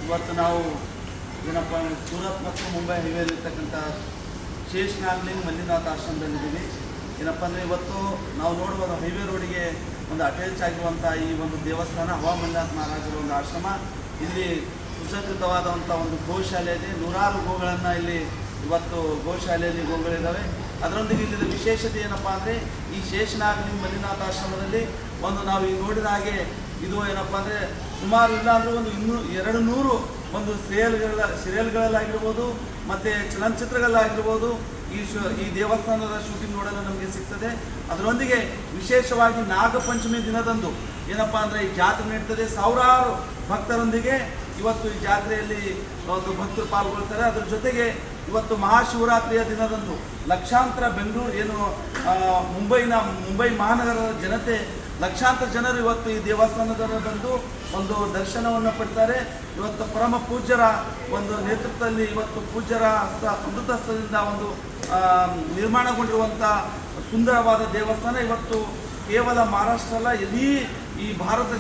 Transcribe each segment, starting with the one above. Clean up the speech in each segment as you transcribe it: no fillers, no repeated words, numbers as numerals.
ಇವತ್ತು ನಾವು ಏನಪ್ಪ ಸೂರತ್ ಮತ್ತು ಮುಂಬೈ ಹೈವೇಲಿರ್ತಕ್ಕಂಥ ಶೇಷನಾಗಲಿಂಗ ಮಂಜುನಾಥ ಆಶ್ರಮದಲ್ಲಿದ್ದೀವಿ. ಏನಪ್ಪ ಅಂದರೆ ಇವತ್ತು ನಾವು ನೋಡ್ಬೋದು ಹೈವೇ ರೋಡಿಗೆ ಒಂದು ಅಟ್ಯಾಚ್ ಆಗಿರುವಂಥ ಈ ಒಂದು ದೇವಸ್ಥಾನ ಹವಾ ಮಂಜುನಾಥ ಮಹಾರಾಜರ ಒಂದು ಆಶ್ರಮ. ಇಲ್ಲಿ ಸುಸಜ್ಜಿತವಾದಂಥ ಒಂದು ಗೋಶಾಲೆ ಇದೆ. ನೂರಾರು ಗೋಗಳನ್ನು ಇಲ್ಲಿ ಇವತ್ತು ಗೋಶಾಲೆಯಲ್ಲಿ ಗೋಗಳಿದ್ದಾವೆ. ಅದರೊಂದಿಗೆ ಇಲ್ಲಿನ ವಿಶೇಷತೆ ಏನಪ್ಪ ಅಂದರೆ ಈ ಶೇಷನಾಗಲಿಂಗ ಮಂಜುನಾಥ ಆಶ್ರಮದಲ್ಲಿ ಒಂದು ನಾವು ಈಗ ನೋಡಿದ ಹಾಗೆ ಇದು ಏನಪ್ಪ ಅಂದರೆ ಸುಮಾರು ಇಲ್ಲ ಅಂದರೂ ಒಂದು 200 ಒಂದು ಸೀರಿಯಲ್ಗಳಲ್ಲಾಗಿರ್ಬೋದು ಮತ್ತು ಚಲನಚಿತ್ರಗಳಾಗಿರ್ಬೋದು ಈ ದೇವಸ್ಥಾನದ ಶೂಟಿಂಗ್ ನೋಡಲು ನಮಗೆ ಸಿಗ್ತದೆ. ಅದರೊಂದಿಗೆ ವಿಶೇಷವಾಗಿ ನಾಗಪಂಚಮಿ ದಿನದಂದು ಏನಪ್ಪ ಅಂದರೆ ಈ ಜಾತ್ರೆ ನಡೀತದೆ. ಸಾವಿರಾರು ಭಕ್ತರೊಂದಿಗೆ ಇವತ್ತು ಈ ಜಾತ್ರೆಯಲ್ಲಿ ಒಂದು ಭಕ್ತರು ಪಾಲ್ಗೊಳ್ತಾರೆ. ಅದರ ಜೊತೆಗೆ ಇವತ್ತು ಮಹಾಶಿವರಾತ್ರಿಯ ದಿನದಂದು ಲಕ್ಷಾಂತರ ಬೆಂಗಳೂರು ಏನು ಮುಂಬೈ ಮಹಾನಗರದ ಜನತೆ ಲಕ್ಷಾಂತರ ಜನರು ಇವತ್ತು ಈ ದೇವಸ್ಥಾನದಲ್ಲಿ ಬಂದು ಒಂದು ದರ್ಶನವನ್ನು ಪಡ್ತಾರೆ. ಇವತ್ತು ಪರಮ ಪೂಜ್ಯರ ಒಂದು ನೇತೃತ್ವದಲ್ಲಿ ಇವತ್ತು ಪೂಜ್ಯರ ಅಮೃತಸ್ಥದಿಂದ ಒಂದು ನಿರ್ಮಾಣಗೊಂಡಿರುವಂಥ ಸುಂದರವಾದ ದೇವಸ್ಥಾನ ಇವತ್ತು ಕೇವಲ ಮಹಾರಾಷ್ಟ್ರ ಅಲ್ಲ, ಈ ಭಾರತ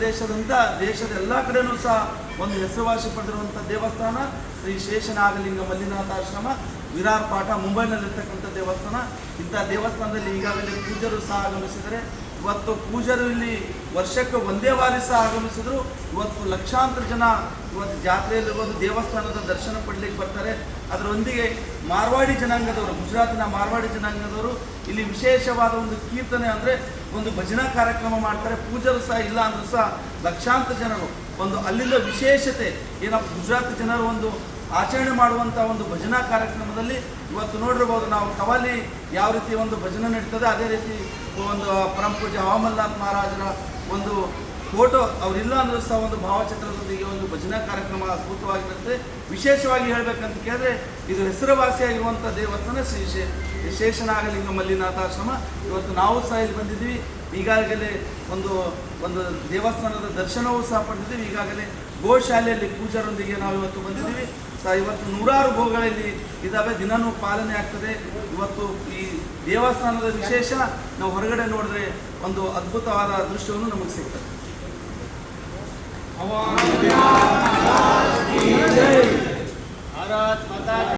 ದೇಶದ ಎಲ್ಲ ಕಡೆಯೂ ಸಹ ಒಂದು ಹೆಸರುವಾಸಿ ಪಡೆದಿರುವಂಥ ದೇವಸ್ಥಾನ ಶ್ರೀ ಶೇಷನಾಗಲಿಂಗ ಮಂಜುನಾಥ ಆಶ್ರಮ ವಿರಾರ್ ಪಾಠ ಮುಂಬೈನಲ್ಲಿರ್ತಕ್ಕಂಥ ದೇವಸ್ಥಾನ. ಇಂಥ ದೇವಸ್ಥಾನದಲ್ಲಿ ಈಗಾಗಲೇ ಪೂಜ್ಯರು ಸಹ ಆಗಮಿಸಿದರೆ ಇವತ್ತು ಪೂಜ್ಯರು ಇಲ್ಲಿ ವರ್ಷಕ್ಕೆ ಒಂದೇ ಬಾರಿ ಸಹ ಆಗಮಿಸಿದ್ರು. ಇವತ್ತು ಲಕ್ಷಾಂತರ ಜನ ಇವತ್ತು ಜಾತ್ರೆಯಲ್ಲಿರ್ಬೋದು ದೇವಸ್ಥಾನದ ದರ್ಶನ ಪಡಲಿಕ್ಕೆ ಬರ್ತಾರೆ. ಅದರೊಂದಿಗೆ ಮಾರ್ವಾಡಿ ಜನಾಂಗದವರು, ಗುಜರಾತಿನ ಮಾರ್ವಾಡಿ ಜನಾಂಗದವರು ಇಲ್ಲಿ ವಿಶೇಷವಾದ ಒಂದು ಕೀರ್ತನೆ ಅಂದರೆ ಒಂದು ಭಜನಾ ಕಾರ್ಯಕ್ರಮ ಮಾಡ್ತಾರೆ. ಪೂಜ್ಯರು ಸಹ ಇಲ್ಲ ಅಂದರೂ ಸಹ ಲಕ್ಷಾಂತರ ಜನರು ಒಂದು ಅಲ್ಲಿಂದ ವಿಶೇಷತೆ ಏನಪ್ಪ ಗುಜರಾತಿ ಜನರು ಒಂದು ಆಚರಣೆ ಮಾಡುವಂಥ ಒಂದು ಭಜನಾ ಕಾರ್ಯಕ್ರಮದಲ್ಲಿ ಇವತ್ತು ನೋಡಿರ್ಬೋದು ನಾವು ಕವಾಲಿ ಯಾವ ರೀತಿ ಒಂದು ಭಜನೆ ನಡೀತದೆ ಅದೇ ರೀತಿ ಒಂದು ಪರಮ ಪೂಜ್ಯ ಹವಾಮಲ್ನಾಥ್ ಮಹಾರಾಜರ ಒಂದು ಫೋಟೋ ಅವರಿಲ್ಲ ಅಂದರೂ ಸಹ ಒಂದು ಭಾವಚಿತ್ರದೊಂದಿಗೆ ಒಂದು ಭಜನಾ ಕಾರ್ಯಕ್ರಮ ಅದ್ಭುತವಾಗಿರುತ್ತೆ. ವಿಶೇಷವಾಗಿ ಹೇಳಬೇಕಂತ ಕೇಳಿದ್ರೆ ಇದು ಹೆಸರುವಾಸಿಯಾಗಿರುವಂಥ ದೇವಸ್ಥಾನ ಶ್ರೀ ಶೇಷನಾಗಲಿಂಗ ಮಂಜುನಾಥ ಆಶ್ರಮ. ಇವತ್ತು ನಾವು ಸಹ ಇಲ್ಲಿ ಬಂದಿದ್ದೀವಿ. ಈಗಾಗಲೇ ಒಂದು ದೇವಸ್ಥಾನದ ದರ್ಶನವೂ ಸಹ ಪಡೆದಿದ್ದೀವಿ. ಈಗಾಗಲೇ ಗೋಶಾಲೆಯಲ್ಲಿ ಪೂಜಾರೊಂದಿಗೆ ನಾವು ಇವತ್ತು ಬಂದಿದ್ದೀವಿ. ಇವತ್ತು ನೂರಾರು ಗೋಗಳಲ್ಲಿ ಇದ್ದಾವೆ, ದಿನವೂ ಪಾಲನೆ ಆಗ್ತದೆ. ಇವತ್ತು ಈ ದೇವಸ್ಥಾನದ ವಿಶೇಷ ನಾವು ಹೊರಗಡೆ ನೋಡಿದ್ರೆ ಒಂದು ಅದ್ಭುತವಾದ ದೃಶ್ಯವನ್ನು ನಮಗೆ ಸಿಗ್ತದೆ.